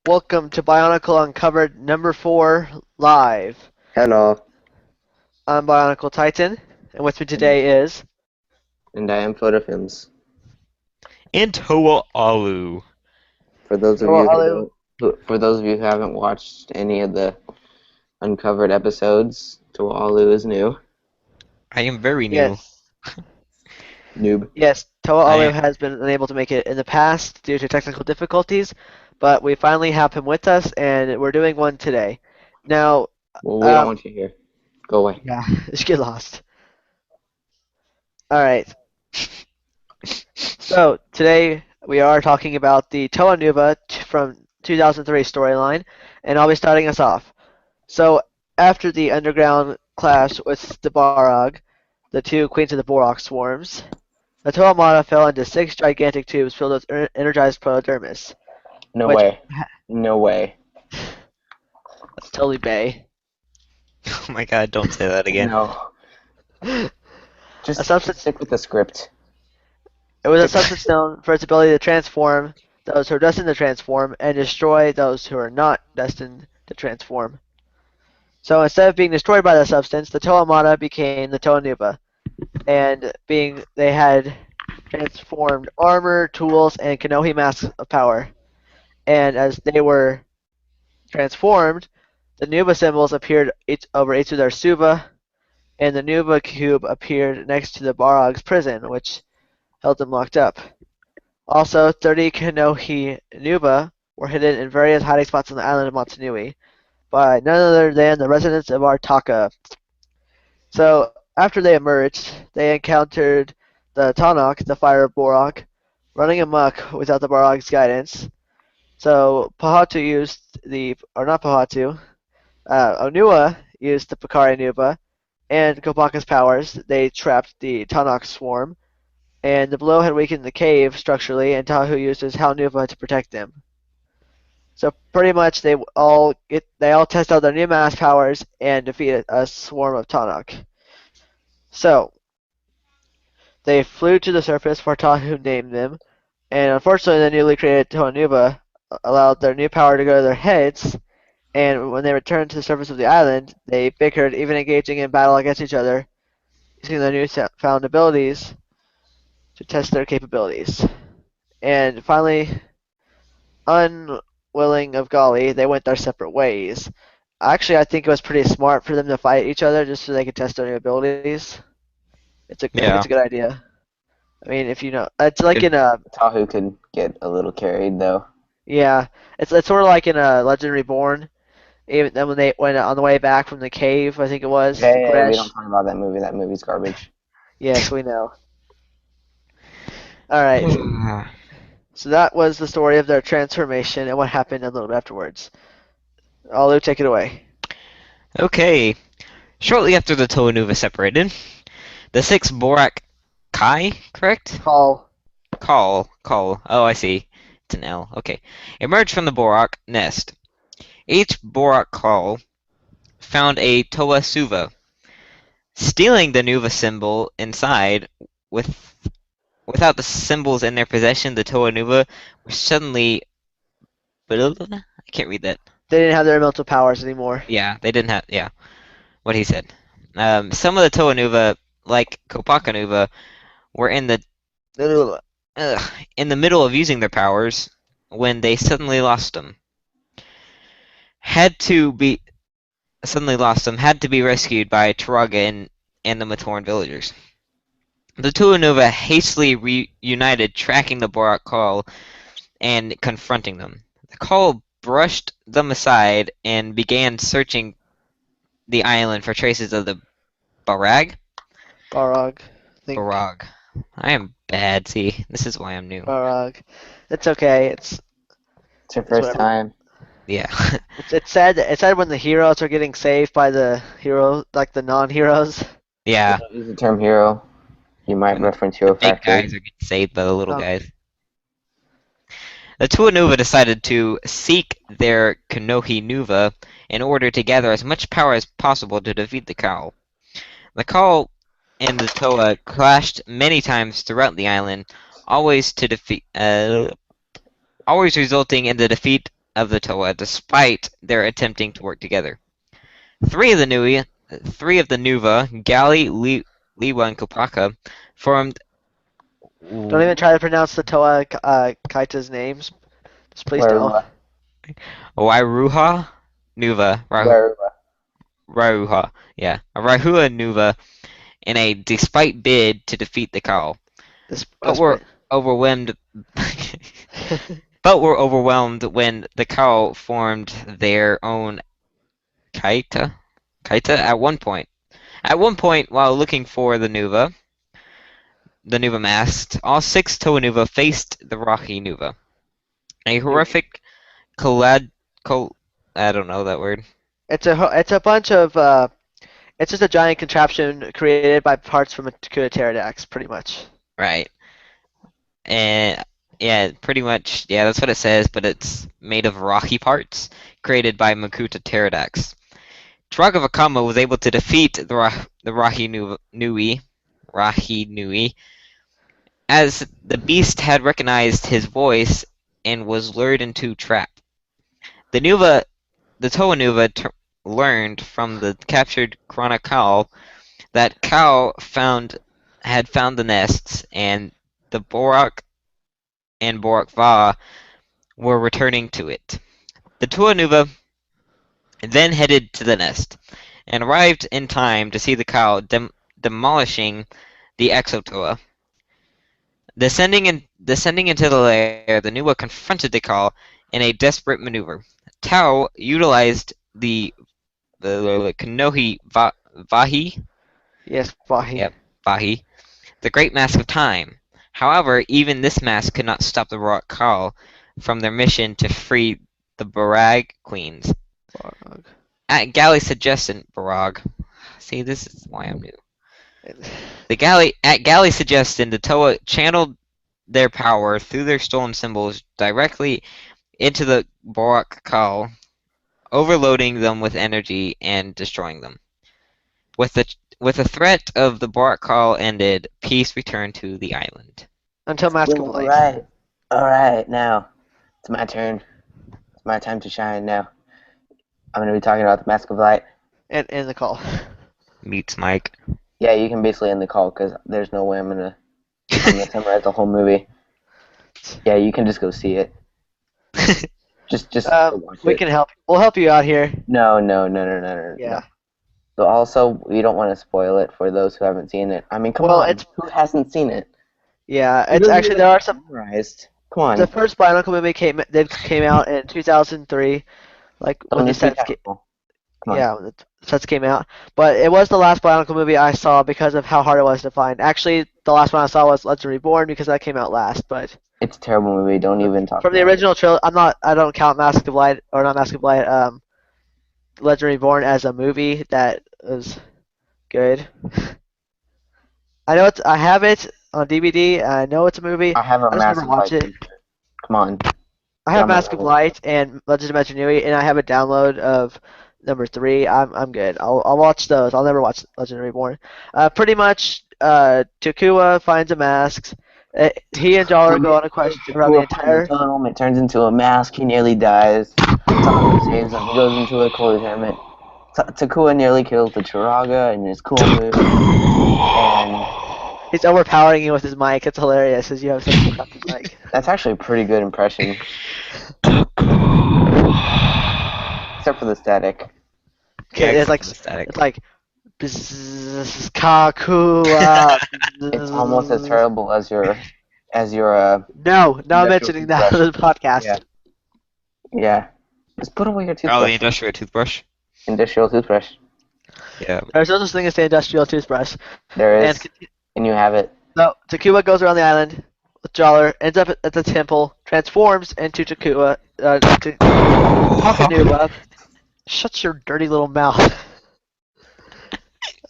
Welcome to Bionicle Uncovered number 4 live. Hello, I'm Bionicle Titan, and with me and, today is and I am Photofilms. And Toa Ollu. For those of Toa you Ollu. for those of you who haven't watched any of the uncovered episodes, Toa Ollu is new. I am very new. Yes, Noob. yes, Toa I Ollu has been unable to make it in the past due to technical difficulties, but we finally have him with us, and we're doing one today. Now, Well, we don't um, want you here. Go away. yeah, just get lost. All right, so today we are talking about the Toa Nuva from 2003 storyline, and I'll be starting us off. So after the underground clash with the Barog, the two queens of the Borok swarms, the Toamata fell into six gigantic tubes filled with energized protodermis, No which way. No way. that's totally Bay. oh my god, don't say that again. No. A Just substance. stick with the script. It was a substance known for its ability to transform those who are destined to transform and destroy those who are not destined to transform. So instead of being destroyed by the substance, the Toamata became the Toanuba, and they had transformed armor, tools, and Kanohi masks of power. And as they were transformed, the Nuba symbols appeared over each of their Suba, and the Nuba cube appeared next to the Barog's prison, which held them locked up. Also, 30 Kanohi Nuba were hidden in various hiding spots on the island of Motunui by none other than the residents of Artaka. So, after they emerged, they encountered the Tanakh, the Fire Borok, running amok without the Borok's guidance. So, Pahatu used or not Pahatu, Onua used the Pakari Nuba and Kopaka's powers. They trapped the Tanakh swarm, and the blow had weakened the cave structurally, and Tahu used his Hal Nuva to protect them. So pretty much they all test out their new mass powers and defeat a swarm of Tanakh. So they flew to the surface where Tahu named them, and unfortunately the newly created Toanuba allowed their new power to go to their heads, and when they returned to the surface of the island, they bickered, even engaging in battle against each other, using their new found abilities to test their capabilities. And finally, unwilling of Golly, they went their separate ways. Actually, I think it was pretty smart for them to fight each other just so they could test their new abilities. I think Yeah. it's a good idea. I mean, if you know, it's like Good. in a Tahu could get a little carried though. yeah, it's sort of like in a Legend Reborn. Even then when they went on the way back from the cave, I think it was Hey, we don't Gresh. talk about that movie. That movie's garbage. Yes, we know. All right. So that was the story of their transformation and what happened a little bit afterwards. Alu, take it away. Okay. Shortly after the Toa Nuva separated, the six Borak Kai, correct? Call. Call. Oh, I see. It's an L. Okay. Emerged from the Borak nest. Each Borak call found a Toa Suva. Stealing the Nuva symbol inside, with without the symbols in their possession, the Toa Nuva were suddenly. I can't read that. They didn't have their mental powers anymore. Yeah, they didn't have. Yeah, what he said. Some of the Toa Nuva, like Kopaka Nuva, were in the middle of using their powers when they suddenly lost them. Had to be Had to be rescued by Taraga and the Matoran villagers. The Toa Nuva hastily reunited, tracking the Borak call and confronting them. The call brushed them aside and began searching the island for traces of the Barag? Barog. Think Barag. I am bad, see. This is why I'm new. Barog. It's okay. It's your It's first whatever. time. Yeah. It's sad. It's sad when the heroes are getting saved by the hero, like the non-heroes. Yeah. Use the term hero. You might When reference the Hero big Factory. guys are getting saved by the little Oh, guys. The Tuanuva decided to seek their Kanohi Nuva in order to gather as much power as possible to defeat the Khal. The Khal and the Toa clashed many times throughout the island, always resulting in the defeat of the Toa despite their attempting to work together. Three of the Nuva, Gali, Liwa, and Kopaka, formed Don't even try to pronounce the Toa Kaita's names. Just please don't. Where Wairuha Nuva, where Rairuha, yeah, a Raihua Nuva in a despite bid to defeat the Kal, but were Desperate. overwhelmed. But were overwhelmed when the Kal formed their own Kaita. Kaita at one point. At one point, while looking for the Nuva masked, all six Toa Nuva faced the Rocky Nuva. A horrific collad. I don't know that word. It's a bunch of it's just a giant contraption created by parts from a Takuya pterodactyl, pretty much. Right. And yeah, pretty much. Yeah, that's what it says. But it's made of rocky parts created by Makuta pterodactyls. Tragavakama was able to defeat the Rahi Nui, as the beast had recognized his voice and was lured into trap. The Toa Nuva learned from the captured Krana Kal that Kal had found the nests, and the Borak and Borak Va were returning to it. The Toa Nuva then headed to the nest, and arrived in time to see the Kal demolishing the Exotoa. Descending into the lair, the Nuva confronted the Kal in a desperate maneuver. Tao utilized the Kanohi Vahi, Yes, Vahi. yep, Vahi, the Great Mask of Time. However, even this mask could not stop the Rock Kal from their mission to free the Barag Queens. Barag. At Galley's suggestion, Barag. See, this is why I'm new. At Galley's suggestion, the Toa channeled their power through their stolen symbols directly into the Borak Kal, overloading them with energy and destroying them. With the threat of the Borak Kal ended, peace returned to the island. Until Mask of All Light. right. Now it's my turn. It's my time to shine. Now I'm gonna be talking about the Mask of Light. And the call. Meets Mike. Yeah, you can basically end the call because there's no way I'm gonna summarize the whole movie. Yeah, you can just go see it. Just watch We it. can help. We'll help you out here. No. Yeah. So also, we don't want to spoil it for those who haven't seen it. I mean, come Well, on, who hasn't seen it? Yeah, It it's doesn't actually even there are some. summarized. Come on, The first Bionicle movie came out in 2003, like when don't the just be sets technical. Come on. yeah, when the sets came out. But it was the last Bionicle movie I saw because of how hard it was to find. Actually, the last one I saw was Legend Reborn because that came out last. But It's a terrible movie. Don't even talk from the about original trilogy, I don't count Mask of Light or not Mask of Light, Legend Reborn as a movie that was good. I have it on DVD. I know it's a movie. it. I have a I just never massive watched like. it. Come on. I have I'm not Mask of really- Light and Legend of Majanui, and I have a download of number 3. I'm good. I'll watch those. I'll never watch Legend Reborn. Pretty much, Takua finds a mask. He and Jollar go on a quest around the entire. It turns into a mask. He nearly dies. Someone saves him. He goes into a cold tournament. Takua nearly kills the Chiraga in his cool move. And He's overpowering you with his mic. It's hilarious as you have such a crappy mic. that's actually a pretty good impression. Except for the static. It's like static. it's like bzzz, Kakua. It's almost as terrible as your No, not Industrial mentioning that on the podcast. Yeah. Yeah. Just put away your Oh, toothbrush. the industrial toothbrush. Industrial toothbrush. Yeah. There's no such thing as the industrial toothbrush. There is, And and you have it. so Takua goes around the island with Jollar, ends up at the temple, transforms into Takua, Takanuba. Shut your dirty little mouth.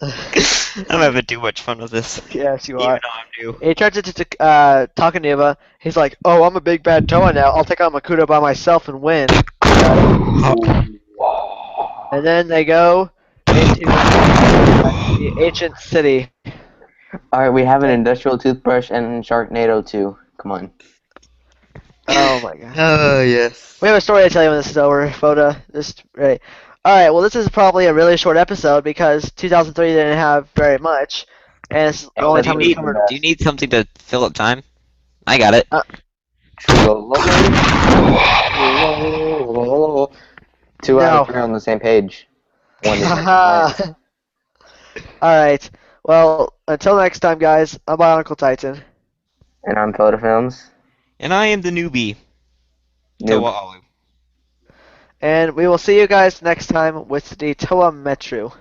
I'm having too much fun with this. Yes, you Even are. though I'm new. He turns into Takanuba. He's like, "Oh, I'm a big bad Toa now. I'll take on Makuta by myself and win." And then they go into the ancient city. Alright, we have an industrial toothbrush and Sharknado too. Come on. Oh my god. Oh, yes. We have a story to tell you when this is over, Foda. Just right. All right. Well, this is probably a really short episode because 2003 didn't have very much, and it's the only Except Do you time for we've need the covered. do you best. need something to fill up time? I got it. Uh, True love. 2 out of no. 3 on the same page. One didn't raise his hand. Haha. All right. Well, until next time, guys. I'm Bionicle Titan, And I'm Photo Films. And I am the newbie. Noob. Toa Ollu. and we will see you guys next time with the Toa Metro.